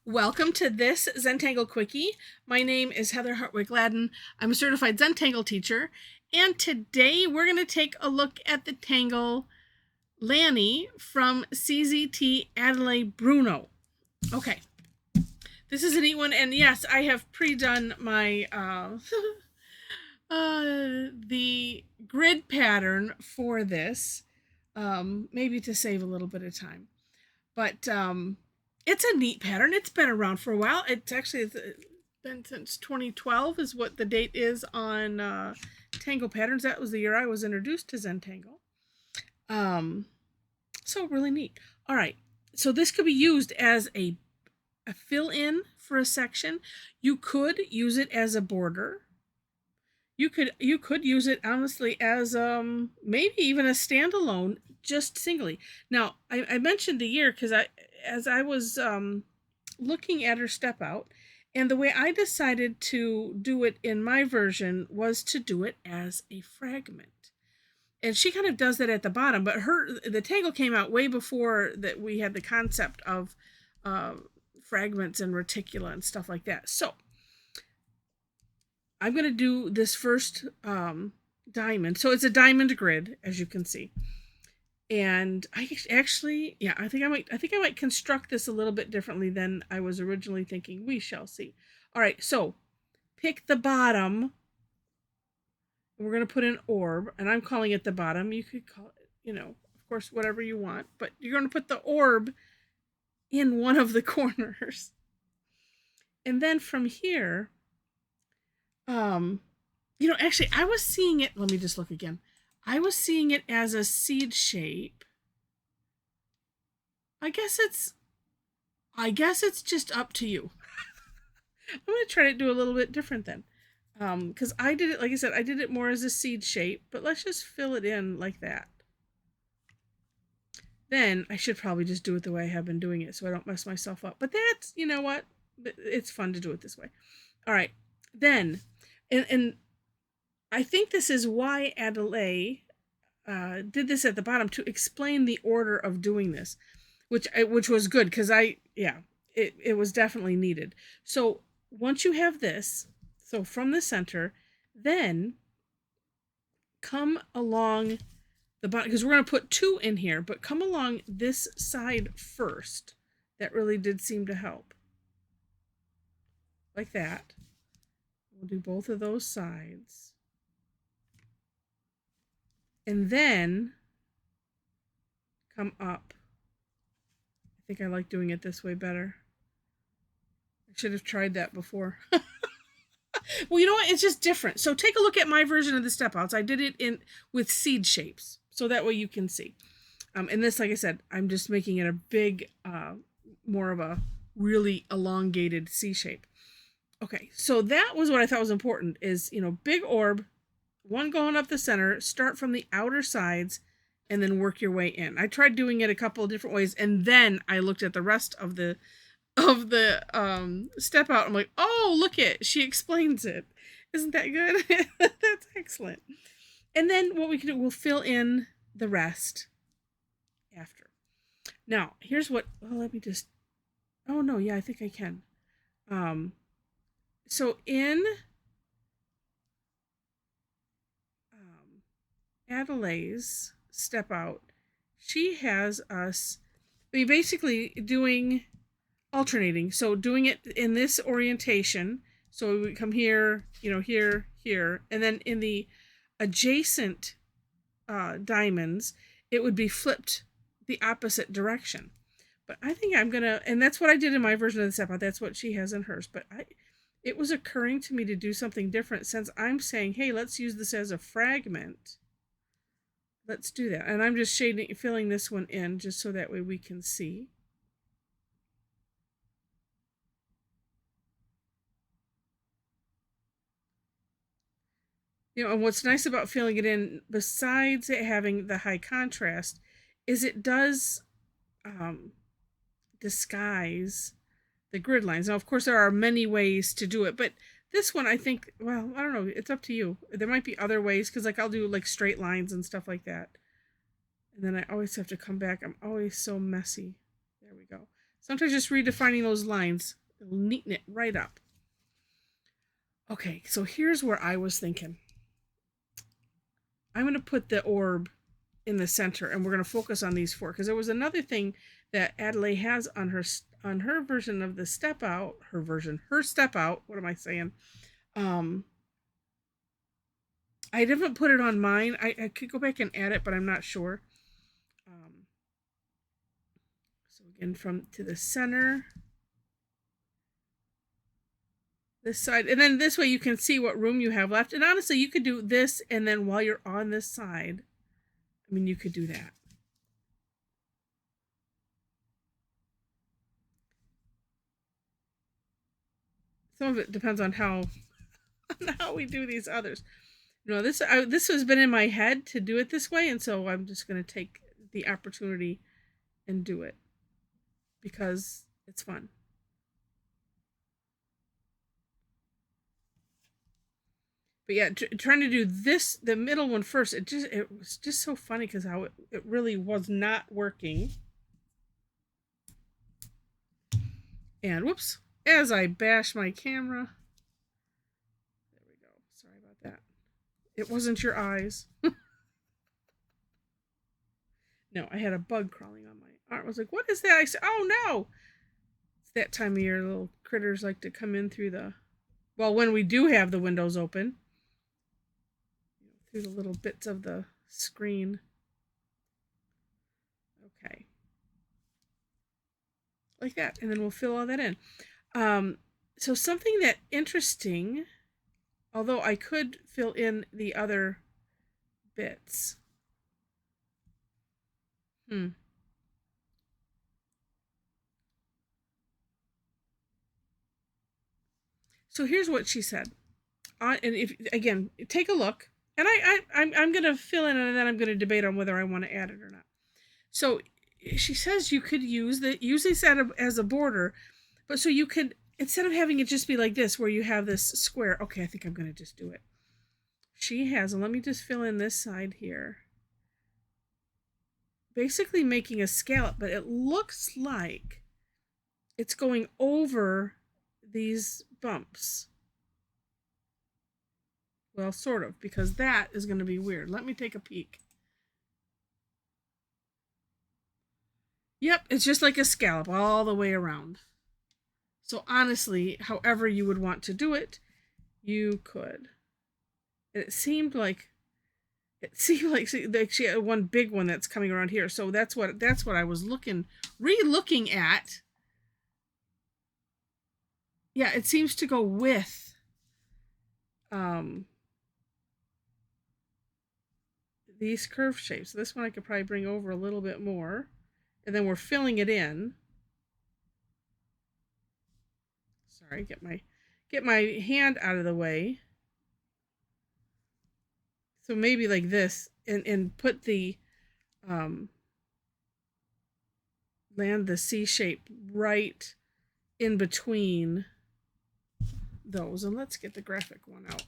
Welcome to this Zentangle Quickie. My name is Heather Hartwick Gladden. I'm a certified Zentangle teacher, and today we're going to take a look at the tangle Lanie from CZT Adele Bruno. Okay, this is a neat one, and yes, I have pre-done my the grid pattern for this, maybe to save a little bit of time, but it's a neat pattern. It's been around for a while. It's been since 2012 is what the date is on Tangle Patterns. That was the year I was introduced to Zentangle. So really neat. All right. So this could be used as a fill-in for a section. You could use it as a border. You could use it honestly as maybe even a standalone, just singly. Now I mentioned the year because as I was looking at her step out, and the way I decided to do it in my version was to do it as a fragment. And she kind of does that at the bottom, but the tangle came out way before that we had the concept of fragments and reticula and stuff like that. So I'm going to do this first diamond. So it's a diamond grid, as you can see. And I actually, yeah, I think I might construct this a little bit differently than I was originally thinking. We shall see. All right, so pick the bottom. We're going to put an orb, and I'm calling it the bottom. You could call it, of course, whatever you want, but you're going to put the orb in one of the corners. And then from here, actually, I was seeing it. Let me just look again. I was seeing it as a seed shape. I guess it's just up to you. I'm going to try to do a little bit different then. Because I did it, like I said, I did it more as a seed shape, but let's just fill it in like that. Then I should probably just do it the way I have been doing it so I don't mess myself up. But that's, you know what? It's fun to do it this way. All right. Then, and I think this is why Adele did this at the bottom to explain the order of doing this, which was good because it was definitely needed. So once you have this, so from the center, then come along the bottom, because we're going to put 2 in here, but come along this side first. That really did seem to help. Like that. We'll do both of those sides. And then come up. I think I like doing it this way better. I should have tried that before. Well, you know what? It's just different. So take a look at my version of the step outs. I did it with seed shapes, so that way you can see. And this, like I said, I'm just making it a big, more of a really elongated C shape. Okay, so that was what I thought was important is, big orb, one going up the center, start from the outer sides, and then work your way in. I tried doing it a couple of different ways, and then I looked at the rest of the step out. I'm like, oh, look it, she explains it. Isn't that good? That's excellent. And then what we can do, we'll fill in the rest after. Now, here's what, let me just, oh no, yeah, I think I can. So in Adele's step out, she has us basically doing alternating. So doing it in this orientation. So we come here, here, here, and then in the adjacent diamonds, it would be flipped the opposite direction. But I think I'm gonna, and that's what I did in my version of the step out. That's what she has in hers. But it was occurring to me to do something different since I'm saying, hey, let's use this as a fragment. Let's do that. And I'm just filling this one in just so that way we can see. And what's nice about filling it in, besides it having the high contrast, is it does disguise the grid lines. Now, of course, there are many ways to do it, but this one, I think, well, I don't know. It's up to you. There might be other ways, because I'll do straight lines and stuff like that. And then I always have to come back. I'm always so messy. There we go. Sometimes just redefining those lines will neaten it right up. Okay, so here's where I was thinking. I'm going to put the orb in the center, and we're going to focus on these 4, because there was another thing that Adelaide has on her version of the step out, her step out. What am I saying? I didn't put it on mine. I could go back and add it, but I'm not sure. So again, from to the center, this side, and then this way you can see what room you have left. And honestly, you could do this, and then while you're on this side, I mean, you could do that. Some of it depends on how we do these others. You know, this has been in my head to do it this way, and so I'm just going to take the opportunity and do it because it's fun. But yeah, trying to do this, the middle one first, it was just so funny because how it really was not working. And whoops, as I bash my camera. There we go. Sorry about that. It wasn't your eyes. No, I had a bug crawling on my arm. I was like, what is that? I said, oh no. It's that time of year, little critters like to come in through the, well, when we do have the windows open, through the little bits of the screen. Okay. Like that. And then we'll fill all that in. So something that interesting, although I could fill in the other bits. So here's what she said. And if again, take a look. And I'm going to fill in, and then I'm going to debate on whether I want to add it or not. So she says you could use this as a border, but so you could, instead of having it just be like this, where you have this square. Okay, I think I'm going to just do it. She has, and let me just fill in this side here. Basically making a scallop, but it looks like it's going over these bumps. Well, sort of, because that is going to be weird. Let me take a peek. Yep, it's just like a scallop all the way around. So honestly, however you would want to do it, you could. It seemed like she had one big one that's coming around here. So that's what I was re-looking at. Yeah, it seems to go with these curve shapes. So this one I could probably bring over a little bit more, and then we're filling it in. Sorry, get my hand out of the way. So maybe like this, and put the land the C shape right in between those. And let's get the graphic one out.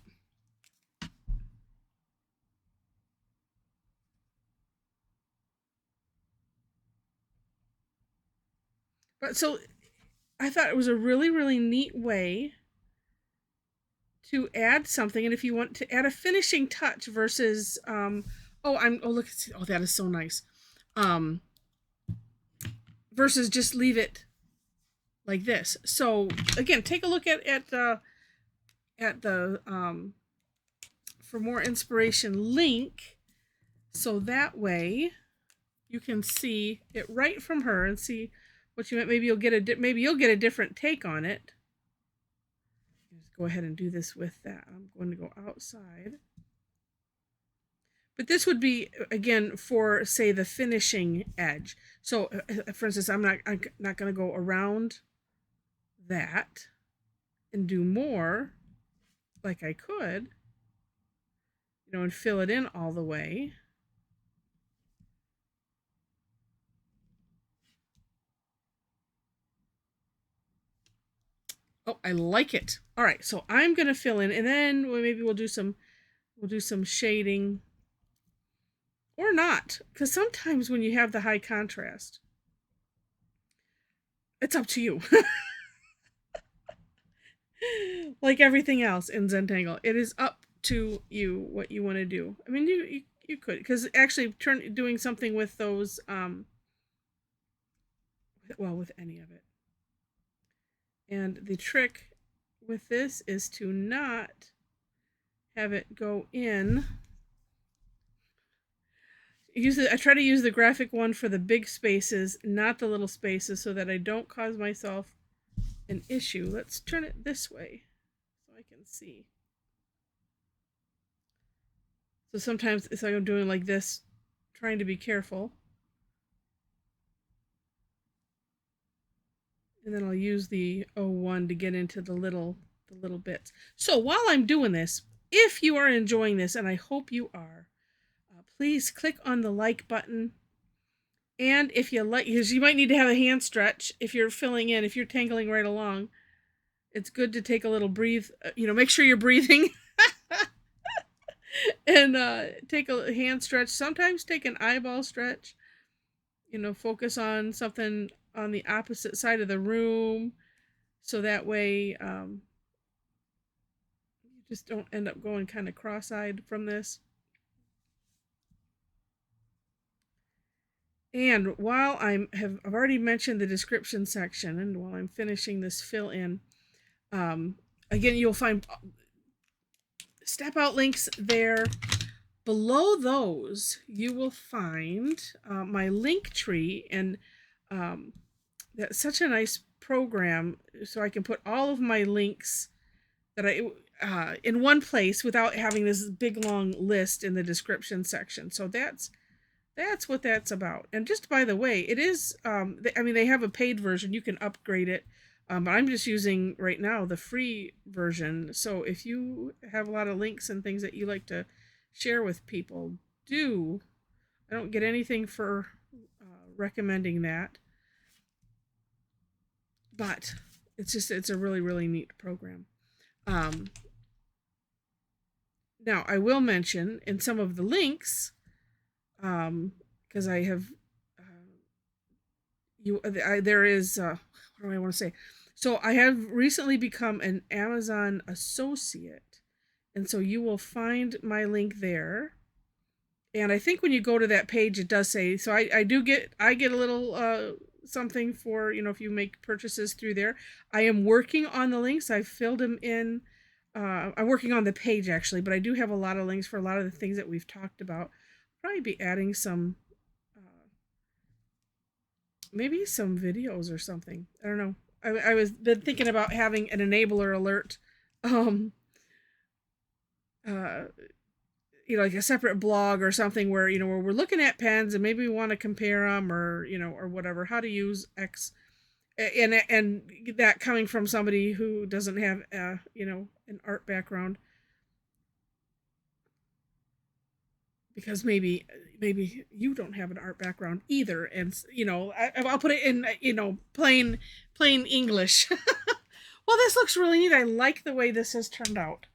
But so I thought it was a really, really neat way to add something. And if you want to add a finishing touch versus look, that is so nice. Versus just leave it like this. So again, take a look at the for more inspiration link, so that way you can see it right from her and see what you meant. Maybe you'll get a different take on it. Just go ahead and do this with that. I'm going to go outside. But this would be, again, for, say, the finishing edge. So, for instance, I'm not going to go around that and do more like I could, and fill it in all the way. Oh, I like it. All right, so I'm going to fill in, and then maybe we'll do some shading. Or not, because sometimes when you have the high contrast, It's up to you. Like everything else in Zentangle, it is up to you what you want to do. I mean, you could, because actually doing something with those, well, with any of it. And the trick with this is to not have it go in. I try to use the graphic one for the big spaces, not the little spaces, so that I don't cause myself an issue. Let's turn it this way so I can see. So sometimes it's like I'm doing like this, trying to be careful. And then I'll use the 01 to get into the little bits. So while I'm doing this, if you are enjoying this, and I hope you are, please click on the like button. And if you like, because you might need to have a hand stretch if you're filling in, if you're tangling right along, it's good to take a little breathe, make sure you're breathing. And take a hand stretch. Sometimes take an eyeball stretch. Focus on something on the opposite side of the room, so that way you just don't end up going kind of cross-eyed from this. And while I've already mentioned the description section, and while I'm finishing this fill in, again, you'll find step out links there. Below those, you will find my link tree, and that's such a nice program, so I can put all of my links that I in one place without having this big long list in the description section. So that's what that's about. And just by the way, it is they have a paid version. You can upgrade it. But I'm just using right now the free version. So if you have a lot of links and things that you like to share with people, I don't get anything for recommending that, but it's a really, really neat program. Now I will mention in some of the links, because I have there is what do I want to say? So I have recently become an Amazon associate, and so you will find my link there. And I think when you go to that page, it does say, so I get a little something for, if you make purchases through there. I am working on the links. I've filled them in. I'm working on the page actually, but I do have a lot of links for a lot of the things that we've talked about. Probably be adding some, maybe some videos or something. I don't know. I was been thinking about having an enabler alert, like a separate blog or something where, where we're looking at pens and maybe we want to compare them, or, or whatever, how to use X, and that coming from somebody who doesn't have, an art background, because maybe you don't have an art background either, and I'll put it in plain English. Well, this looks really neat. I like the way this has turned out,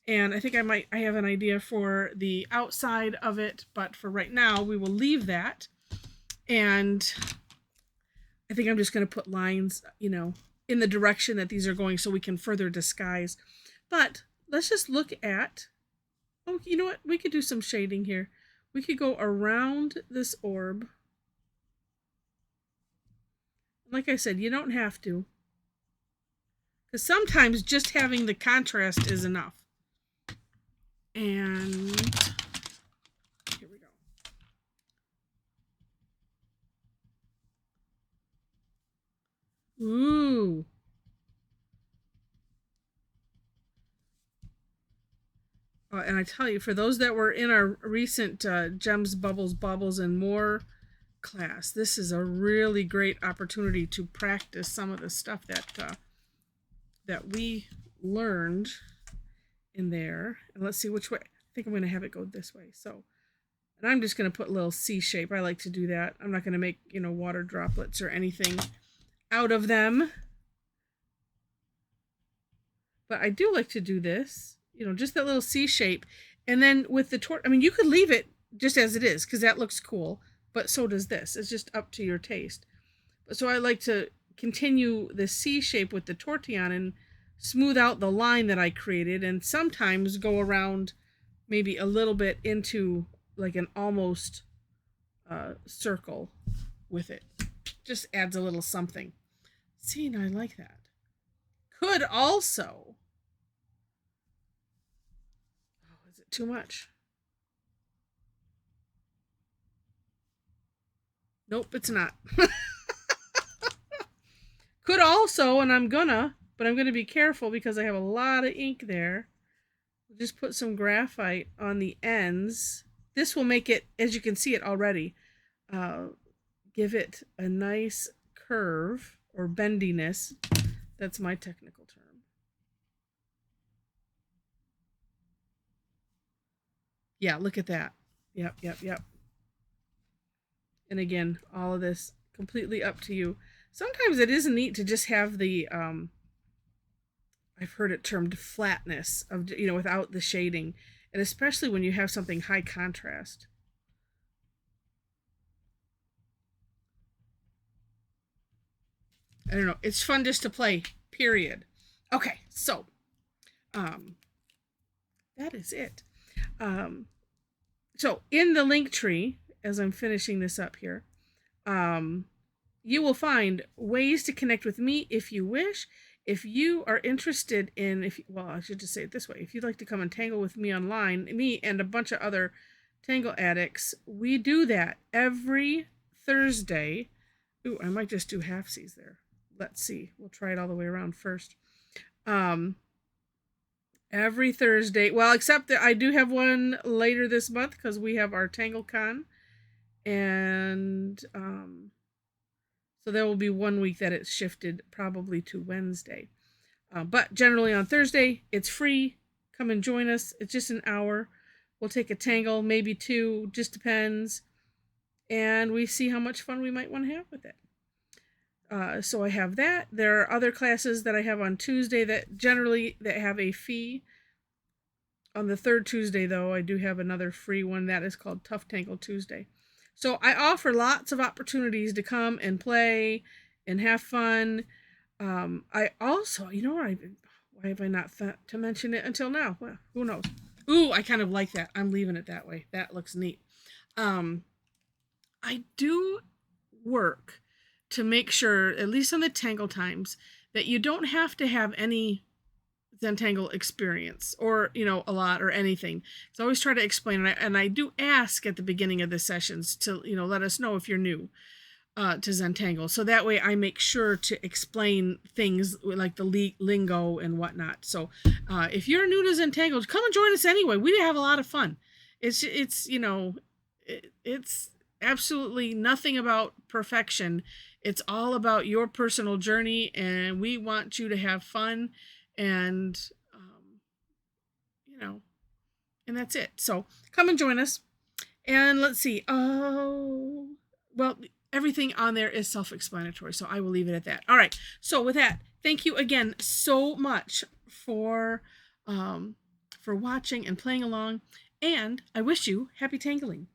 and I think I have an idea for the outside of it, but for right now we will leave that. And I think I'm just going to put lines in the direction that these are going, so we can further disguise. But let's just look at, oh, you know what? We could do some shading here. We could go around this orb. Like I said, you don't have to, because sometimes just having the contrast is enough. And here we go. Ooh. And I tell you, for those that were in our recent Gems, Bubbles, and More class, this is a really great opportunity to practice some of the stuff that we learned in there. And let's see which way. I think I'm going to have it go this way. So, and I'm just going to put a little C shape. I like to do that. I'm not going to make, water droplets or anything out of them. But I do like to do this. Just that little C shape. And then with the you could leave it just as it is, because that looks cool. But so does this. It's just up to your taste. But so I like to continue the C shape with the Tortillion and smooth out the line that I created, and sometimes go around maybe a little bit into like an almost circle with it. Just adds a little something. See, and I like that. Could also... Oh, is it too much? Nope, it's not. Could also, and I'm gonna be careful because I have a lot of ink there. Just put some graphite on the ends. This will make it, as you can see it already, give it a nice curve or bendiness. That's my technical term. Yeah, look at that. Yep. And again, all of this completely up to you. Sometimes it is neat to just have the, I've heard it termed flatness of, without the shading. And especially when you have something high contrast. I don't know. It's fun just to play, period. Okay, so, that is it. So in the link tree, as I'm finishing this up here, you will find ways to connect with me if you wish. If you are interested in, well, I should just say it this way. If you'd like to come and tangle with me online, me and a bunch of other tangle addicts, we do that every Thursday. Ooh, I might just do halfsies there. Let's see. We'll try it all the way around first. Every Thursday, well, except that I do have one later this month because we have our TangleCon. And so there will be 1 week that it's shifted probably to Wednesday. But generally on Thursday, it's free. Come and join us. It's just an hour. We'll take a tangle, maybe 2, just depends. And we see how much fun we might want to have with it. So I have that. There are other classes that I have on Tuesday that have a fee. On the third Tuesday, though, I do have another free one that is called Tough Tangle Tuesday. So I offer lots of opportunities to come and play and have fun. I also, why have I not thought to mention it until now? Well, who knows? Ooh, I kind of like that. I'm leaving it that way. That looks neat. I do work to make sure, at least on the Tangle Times, that you don't have to have any Zentangle experience or, a lot or anything. So I always try to explain, and I do ask at the beginning of the sessions to, let us know if you're new to Zentangle. So that way I make sure to explain things like the lingo and whatnot. So if you're new to Zentangle, come and join us anyway. We have a lot of fun. It's absolutely nothing about perfection. It's all about your personal journey, and we want you to have fun, and and that's it. So come and join us, and let's see. Oh, well, everything on there is self-explanatory, so I will leave it at that. All right. So with that, thank you again so much for watching and playing along, and I wish you happy tangling.